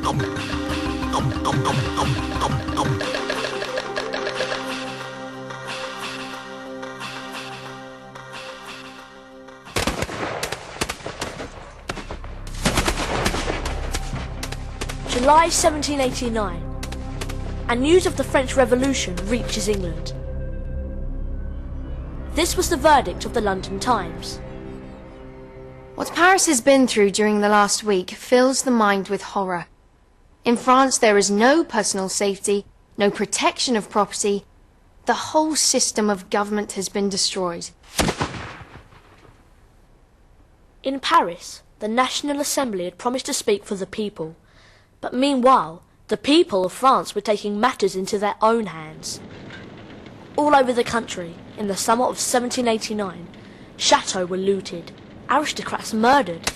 July 1789, and news of the French Revolution reaches England. This was the verdict of the London Times. What Paris has been through during the last week fills the mind with horror. In France there is no personal safety, no protection of property. The whole system of government has been destroyed. In Paris, the National Assembly had promised to speak for the people. But meanwhile, the people of France were taking matters into their own hands. All over the country, in the summer of 1789, chateaux were looted, aristocrats murdered.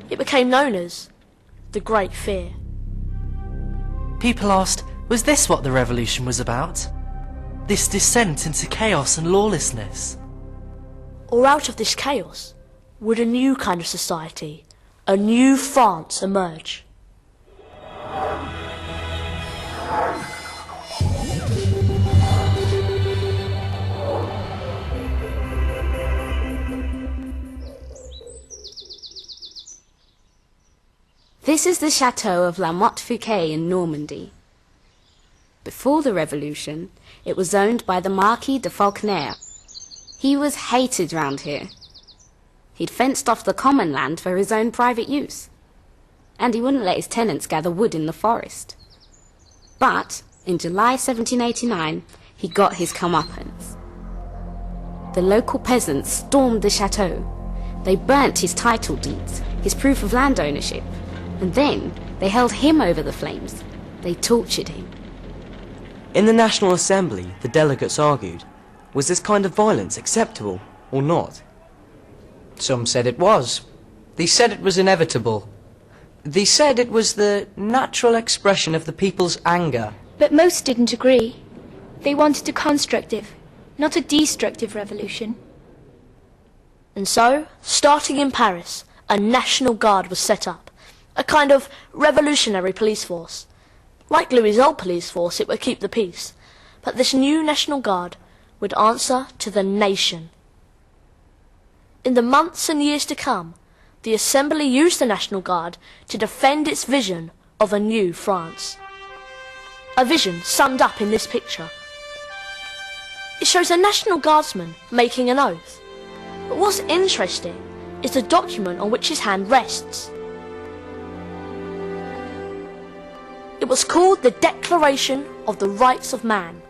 It became known as the Great Fear. People asked, was this what the revolution was about? This descent into chaos and lawlessness? Or out of this chaos, would a new kind of society, a new France emerge? This is the chateau of La Motte Fouquet in Normandy. Before the revolution, it was owned by the Marquis de Falconer. He was hated round here. He'd fenced off the common land for his own private use, and he wouldn't let his tenants gather wood in the forest. But in July 1789, he got his comeuppance. The local peasants stormed the chateau. They burnt his title deeds, his proof of land ownership, and then they held him over the flames. They tortured him. In the National Assembly, the delegates argued, was this kind of violence acceptable or not? Some said it was. They said it was inevitable. They said it was the natural expression of the people's anger. But most didn't agree. They wanted a constructive, not a destructive revolution. And so, starting in Paris, a National Guard was set up, a kind of revolutionary police force. Like Louis's old police force, it would keep the peace, but this new National Guard would answer to the nation. In the months and years to come, the Assembly used the National Guard to defend its vision of a new France. A vision summed up in this picture. It shows a National Guardsman making an oath. But what's interesting is the document on which his hand rests. It was called the Declaration of the Rights of Man.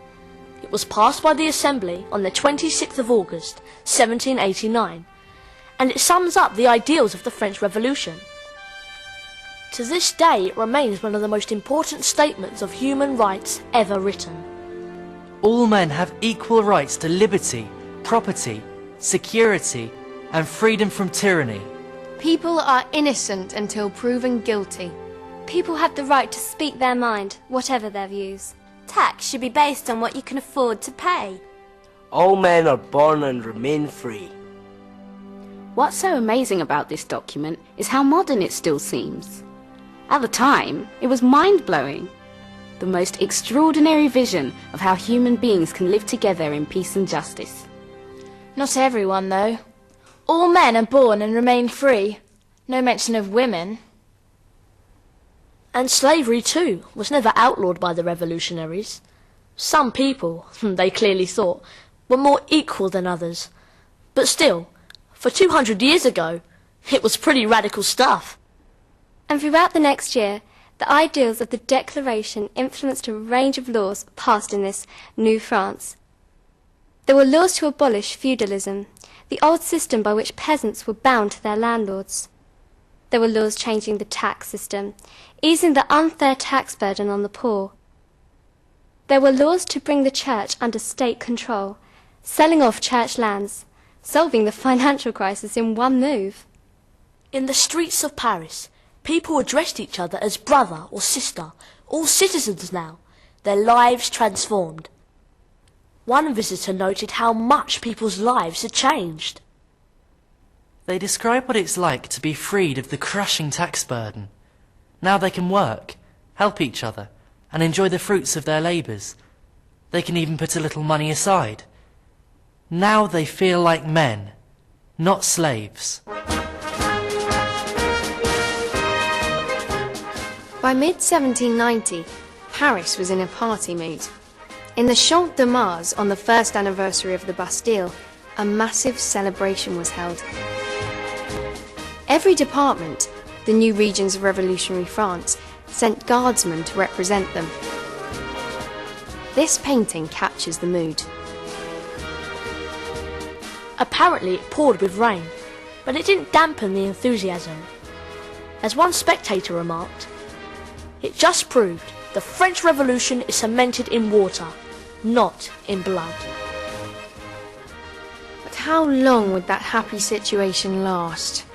It was passed by the Assembly on the 26th of August, 1789, and it sums up the ideals of the French Revolution. To this day, it remains one of the most important statements of human rights ever written. All men have equal rights to liberty, property, security, and freedom from tyranny. People are innocent until proven guilty. People have the right to speak their mind, whatever their views. Tax should be based on what you can afford to pay. All men are born and remain free. What's so amazing about this document is how modern it still seems. At the time, it was mind-blowing. The most extraordinary vision of how human beings can live together in peace and justice. Not everyone, though. All men are born and remain free. No mention of women. And slavery, too, was never outlawed by the revolutionaries. Some people, they clearly thought, were more equal than others. But still, for 200 years ago, it was pretty radical stuff. And throughout the next year, the ideals of the Declaration influenced a range of laws passed in this new France. There were laws to abolish feudalism, the old system by which peasants were bound to their landlords. There were laws changing the tax system, easing the unfair tax burden on the poor. There were laws to bring the church under state control, selling off church lands, solving the financial crisis in one move. In the streets of Paris, people addressed each other as brother or sister, all citizens now, their lives transformed. One visitor noted how much people's lives had changed. They describe what it's like to be freed of the crushing tax burden, Now they can work, help each other, and enjoy the fruits of their labours. They can even put a little money aside. Now they feel like men, not slaves. By mid-1790, Paris was in a party mood. In the Champ de Mars on the first anniversary of the Bastille, a massive celebration was held. Every department, the new regions of revolutionary France, sent guardsmen to represent them. This painting captures the mood. Apparently it poured with rain, but it didn't dampen the enthusiasm. As one spectator remarked, it just proved the French Revolution is cemented in water, not in blood. But how long would that happy situation last?